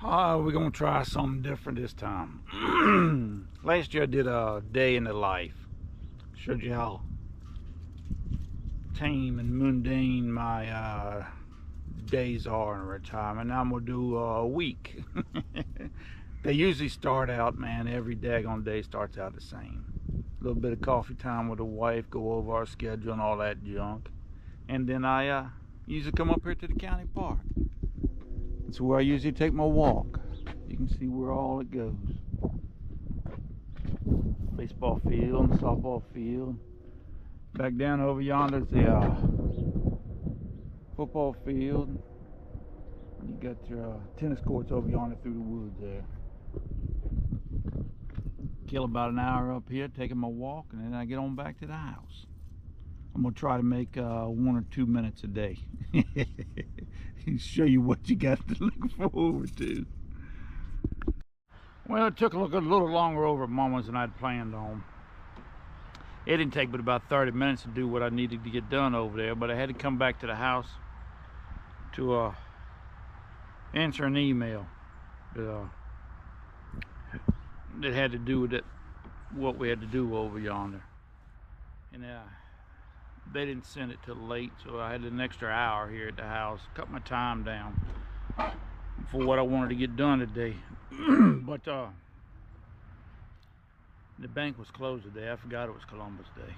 We're gonna try something different this time. Last year I did a day in the life. Showed you how tame and mundane my days are in retirement. Now I'm gonna do a week. They usually start out, man, every daggone day starts out the same. A little bit of coffee time with the wife, go over our schedule and all that junk. And then I usually come up here to the county park. That's where I usually take my walk. You can see where all it goes. Baseball field, softball field. Back down over yonder is the football field. You got your tennis courts over yonder through the woods there. Kill about an hour up here taking my walk, and then I get on back to the house. I'm gonna try to make 1 or 2 minutes a day. Show you what you got to look forward to. Well, it took a little longer over at Mama's than I'd planned on. It didn't take but about 30 minutes to do what I needed to get done over there, but I had to come back to the house to answer an email that had to do with what we had to do over yonder. And they didn't send it till late, so I had an extra hour here at the house. Cut my time down for what I wanted to get done today. But the bank was closed today. I forgot it was Columbus Day.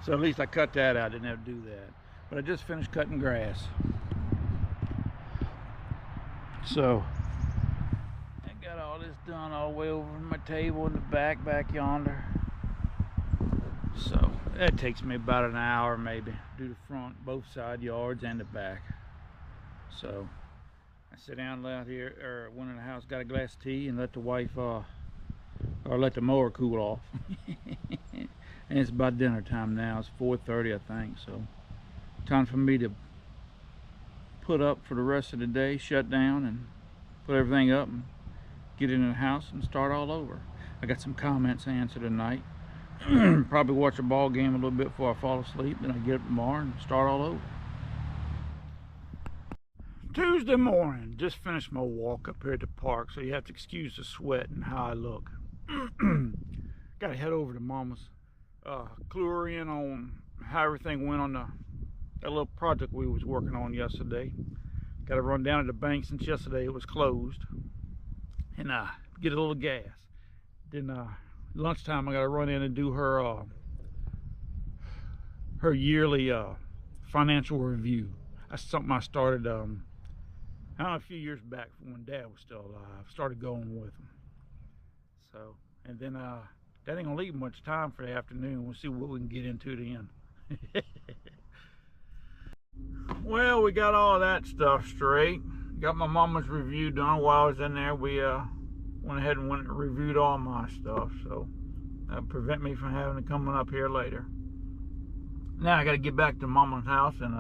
So at least I cut that out. I didn't have to do that. But I just finished cutting grass. So I got all this done all the way over my table in the back yonder. So that takes me about an hour maybe. Do the front, both side yards and the back. So I sit down out here, or went in the house, got a glass of tea, and let the wife or let the mower cool off. And it's about dinner time now. It's 4:30, I think. So time for me to put up for the rest of the day, shut down, and put everything up, and get into the house and start all over. I got some comments to answer tonight. Probably watch a ball game a little bit before I fall asleep. Then I get up tomorrow and start all over. Tuesday morning, just finished my walk up here at the park, so you have to excuse the sweat and how I look. Got to head over to Mama's, clue her in on how everything went on that little project we was working on yesterday. Got to run down to the bank since yesterday it was closed, and get a little gas. Then lunchtime I got to run in and do her yearly financial review. That's something I started I don't know, a few years back when Dad was still alive. Started going with him. So, and then that ain't gonna leave much time for the afternoon. We'll see what we can get into then. Well, we got all that stuff straight. Got my mama's review done. While I was in there, we went ahead and reviewed all my stuff, so that'll prevent me from having to come up here later. Now I got to get back to Mama's house and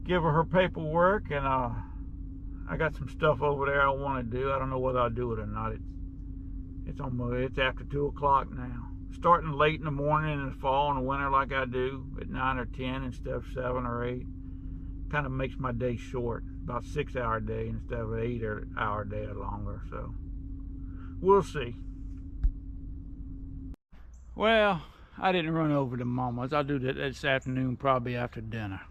give her paperwork, and I got some stuff over there I want to do. I don't know whether I'll do it or not. It's after 2 o'clock now. Starting late in the morning in the fall and the winter like I do at 9 or 10 instead of 7 or 8. Kind of makes my day short, about 6-hour day instead of an 8-hour day or longer. So we'll see. Well, I didn't run over to Mama's. I'll do that this afternoon, probably after dinner.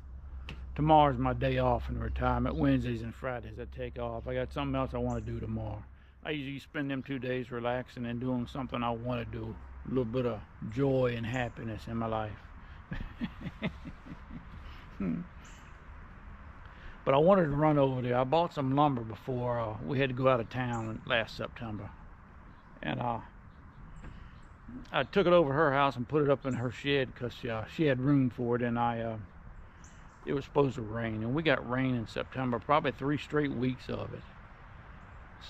Tomorrow's my day off in retirement. Wednesdays and Fridays I take off. I got something else I want to do tomorrow. I usually spend them 2 days relaxing and doing something I want to do. A little bit of joy and happiness in my life. But I wanted to run over there. I bought some lumber before we had to go out of town last September. And I took it over to her house and put it up in her shed because she had room for it, and it was supposed to rain. And we got rain in September, probably 3 straight weeks of it.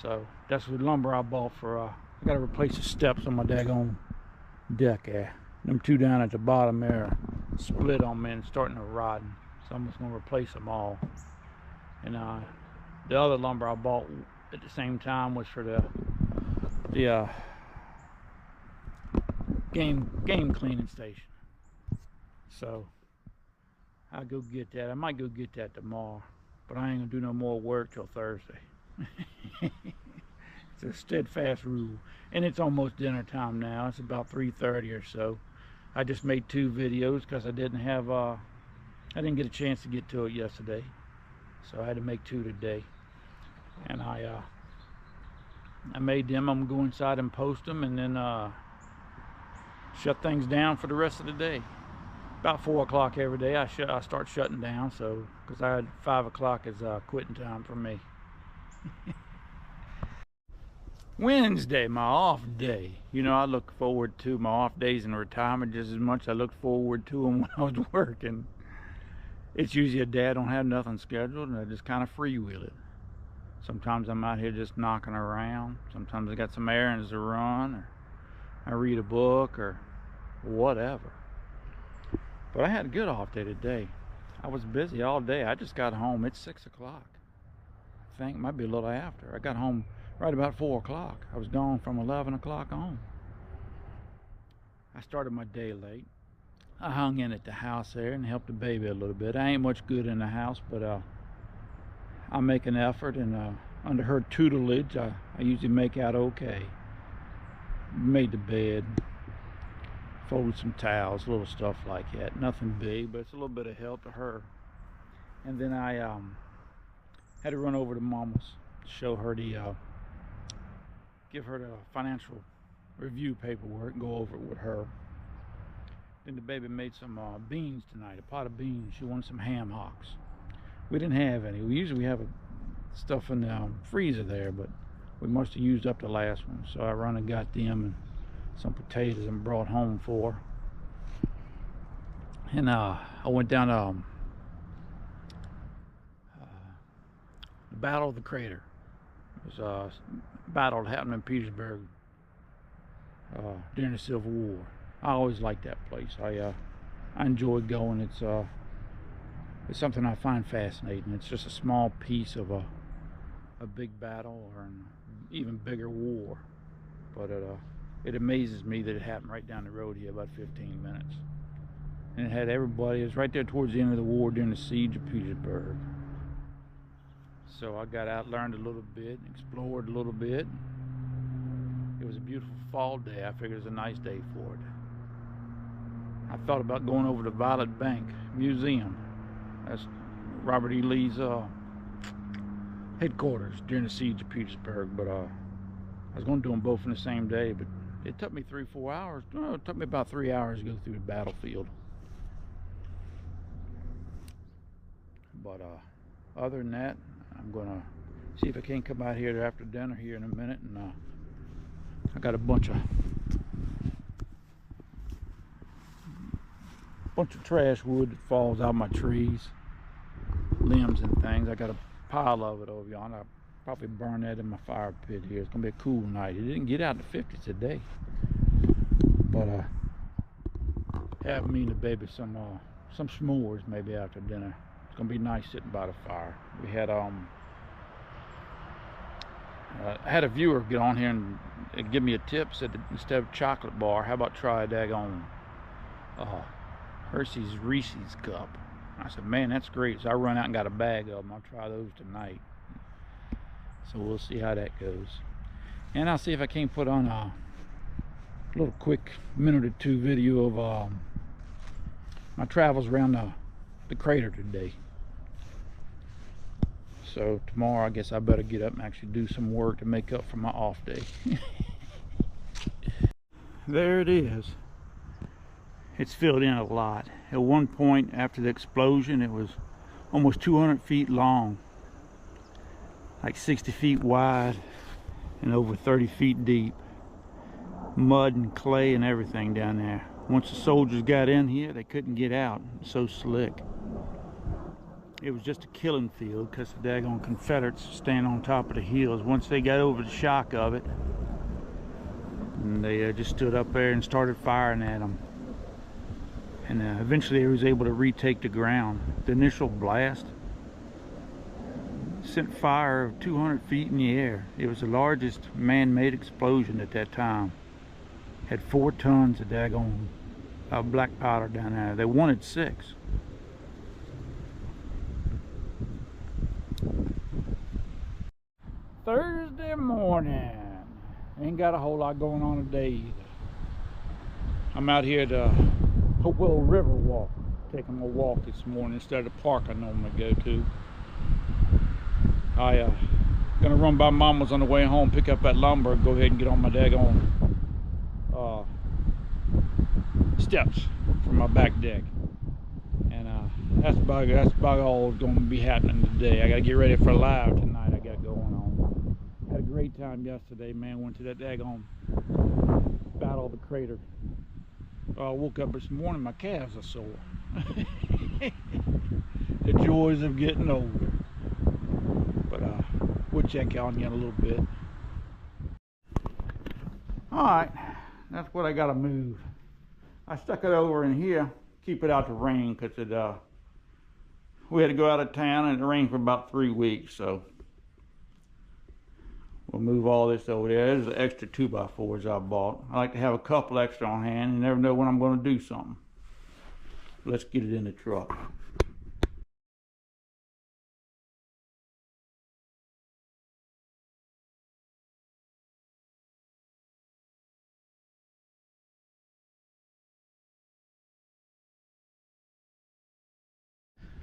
So that's the lumber I bought for, I got to replace the steps on my daggone deck there. Them 2 down at the bottom there split on me and starting to rot. So I'm just going to replace them all. And the other lumber I bought at the same time was for the game cleaning station. So I'll go get that. I might go get that tomorrow. but I ain't gonna do no more work till Thursday. It's a steadfast rule. And it's almost dinner time now. It's about 3:30 or so. I just made 2 videos because I didn't get a chance to get to it yesterday, so I had to make 2 today. And I made them. I'm gonna go inside and post them, and then shut things down for the rest of the day. About 4 o'clock every day I start shutting down, so because 5 o'clock is quitting time for me. Wednesday, my off day. You know, I look forward to my off days in retirement just as much as I look forward to them when I was working. It's usually a day I don't have nothing scheduled, and I just kind of freewheel it. Sometimes I'm out here just knocking around. Sometimes I got some errands to run, or I read a book, or whatever. But I had a good off day today. I was busy all day. I just got home. It's 6 o'clock. I think it might be a little after. I got home right about 4 o'clock. I was gone from 11 o'clock on. I started my day late. I hung in at the house there and helped the baby a little bit. I ain't much good in the house, but I make an effort, and under her tutelage, I usually make out okay. Made the bed, folded some towels, little stuff like that. Nothing big, but it's a little bit of help to her. And then I had to run over to Mama's to show her give her the financial review paperwork and go over it with her. Then the baby made some beans tonight, a pot of beans. She wanted some ham hocks. We didn't have any. We have stuff in the freezer there, but we must have used up the last one. So I run and got them and some potatoes and brought home for her. And I went down to the Battle of the Crater. It was a battle that happened in Petersburg during the Civil War. I always liked that place. I enjoyed going. It's something I find fascinating. It's just a small piece of a big battle or an even bigger war. But it amazes me that it happened right down the road here, about 15 minutes. And it had everybody. It was right there towards the end of the war during the siege of Petersburg. So I got out, learned a little bit, explored a little bit. It was a beautiful fall day. I figured it was a nice day for it. I thought about going over to Violet Bank Museum. That's Robert E. Lee's headquarters during the siege of Petersburg. But I was going to do them both in the same day, but it took me 3-4 hours. No, it took me about 3 hours to go through the battlefield. But other than that, I'm gonna see if I can come out here after dinner here in a minute, and I got a bunch of trash wood that falls out of my trees, limbs and things. I got a pile of it over yonder. I'll probably burn that in my fire pit here. It's gonna be a cool night. It didn't get out to 50 today, but have me and the baby some s'mores maybe after dinner. It's gonna be nice sitting by the fire. We had I had a viewer get on here and give me a tip. Said that instead of chocolate bar, how about try a daggone Hershey's Reese's cup. I said, man, that's great. So I run out and got a bag of them. I'll try those tonight. So we'll see how that goes. And I'll see if I can't put on a little quick minute or 2 video of my travels around the crater today. So tomorrow I guess I better get up and actually do some work to make up for my off day. There it is. It's filled in a lot. At one point after the explosion, it was almost 200 feet long, like 60 feet wide and over 30 feet deep. Mud and clay and everything down there. Once the soldiers got in here, they couldn't get out. It was so slick. It was just a killing field because the daggone Confederates stand on top of the hills. Once they got over the shock of it, and they just stood up there and started firing at them. And eventually they was able to retake the ground. The initial blast sent fire of 200 feet in the air. It was the largest man-made explosion at that time. Had 4 tons of daggone black powder down there. They wanted 6. Thursday morning. Ain't got a whole lot going on today either. I'm out here at the Hopewell River Walk, taking a walk this morning instead of the park I normally go to. I gonna run by Mama's on the way home, pick up that lumber, and go ahead and get on my daggone steps from my back deck. And that's about all that's going to be happening today. I got to get ready for live tonight. I got going on. Had a great time yesterday, man. Went to that daggone Battle of the Crater. Woke up this morning, my calves are sore. The joys of getting older. But we'll check on you in a little bit. Alright, that's what I got to move. I stuck it over in here, keep it out the rain, because we had to go out of town and it rained for about 3 weeks, so we'll move all this over there. There's the extra 2x4s I bought. I like to have a couple extra on hand. You never know when I'm going to do something. Let's get it in the truck.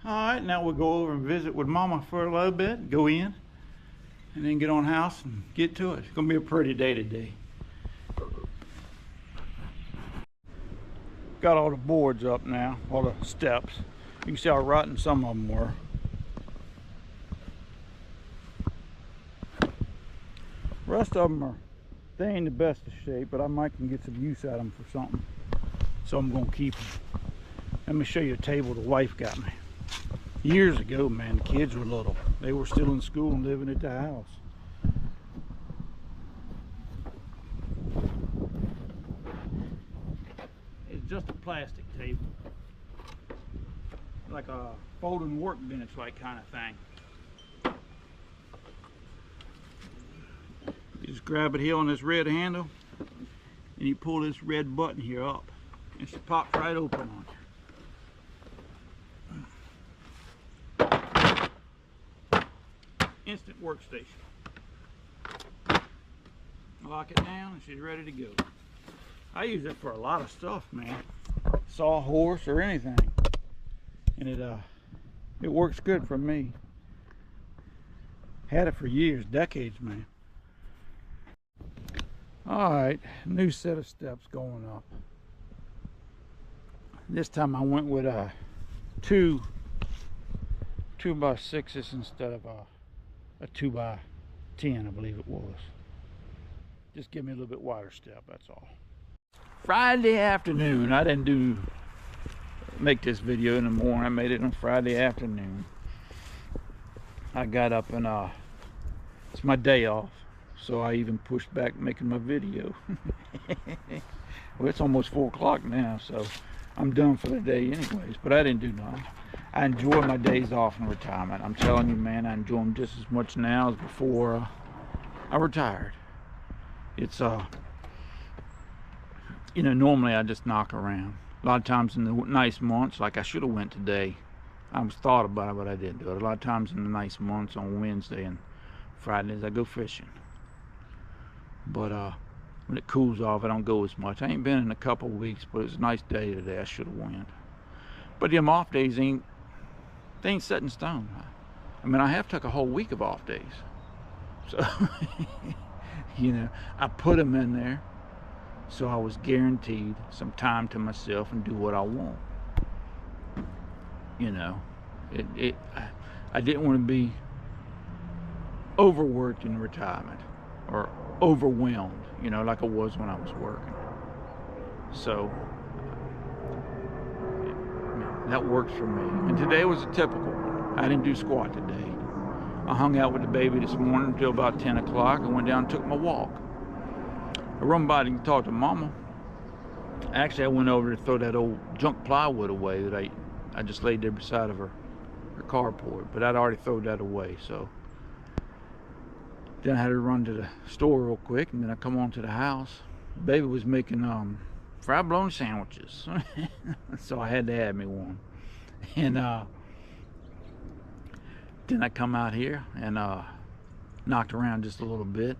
Alright, now we'll go over and visit with Mama for a little bit, go in, and then get on house and get to it. It's going to be a pretty day today. Got all the boards up now, all the steps. You can see how rotten some of them were. The rest of them they ain't the best of shape, but I might can get some use out of them for something. So I'm going to keep them. Let me show you a table the wife got me. Years ago, man, the kids were little. They were still in school and living at the house. It's just a plastic table. Like a folding workbench like kind of thing. You just grab it here on this red handle and you pull this red button here up. And she pops right open on you. Instant workstation. Lock it down and she's ready to go. I use it for a lot of stuff, man. Sawhorse or anything. And it works good for me. Had it for years, decades, man. Alright, new set of steps going up. This time I went with two 2x6s instead of a 2x10, I believe it was. Just give me a little bit wider step, that's all. Friday afternoon. I didn't make this video in the morning. I made it on Friday afternoon. I got up and it's my day off, so I even pushed back making my video. Well, it's almost 4 o'clock now, so I'm done for the day anyways, but I didn't do nothing. I enjoy my days off in retirement. I'm telling you, man, I enjoy them just as much now as before I retired. It's you know, normally I just knock around. A lot of times in the nice months, like I should have went today. I was thought about it, but I didn't do it. A lot of times in the nice months on Wednesday and Fridays, I go fishing. But when it cools off, I don't go as much. I ain't been in a couple of weeks, but it's a nice day today. I should have went. But them off days they ain't set in stone. I mean, I have took a whole week of off days. So, you know, I put them in there so I was guaranteed some time to myself and do what I want. You know, I didn't want to be overworked in retirement or overwhelmed, you know, like I was when I was working. So that works for me. And today was a typical one. I didn't do squat today. I hung out with the baby this morning until about 10 o'clock. I went down and took my walk. I run by and talked to Mama. Actually, I went over to throw that old junk plywood away that I just laid there beside of her carport, but I'd already thrown that away. So then I had to run to the store real quick, and then I come on to the house. The baby was making fried bologna sandwiches. So I had to have me one. And then I come out here and knocked around just a little bit.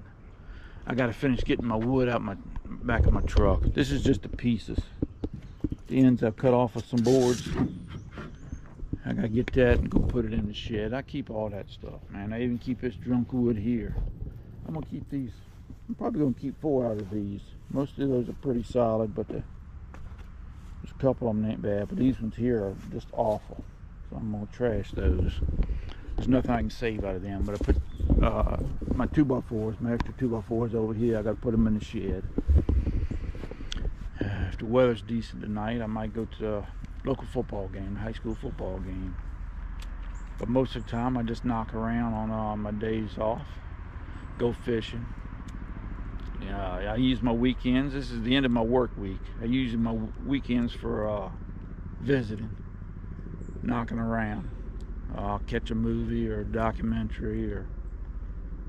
I got to finish getting my wood out my back of my truck. This is just the pieces. The ends I've cut off of some boards. I got to get that and go put it in the shed. I keep all that stuff, man. I even keep this junk wood here. I'm going to keep these. I'm probably going to keep 4 out of these. Most of those are pretty solid, but there's a couple of them that ain't bad. But these ones here are just awful. So I'm going to trash those. There's nothing I can save out of them. But I put my 2x4s, my extra 2x4s over here. I got to put them in the shed. If the weather's decent tonight, I might go to a local football game, high school football game. But most of the time, I just knock around on my days off. Go fishing. I use my weekends. This is the end of my work week. I use my weekends for visiting, knocking around. I'll catch a movie or a documentary or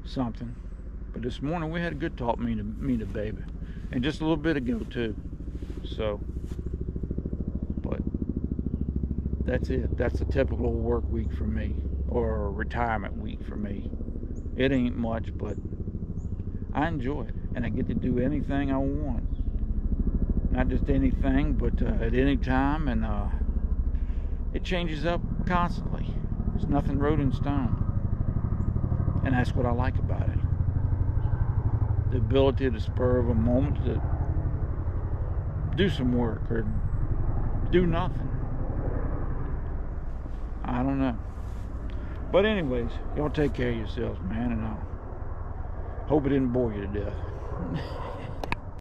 something. But this morning we had a good talk, me and the baby, and just a little bit ago too. So, but that's it. That's a typical work week for me, or a retirement week for me. It ain't much, but I enjoy it, and I get to do anything I want. Not just anything, but at any time, and it changes up constantly. There's nothing wrote in stone, and that's what I like about it. The ability to spur of a moment to do some work or do nothing. I don't know. But anyways, y'all take care of yourselves, man, and I hope it didn't bore you to death.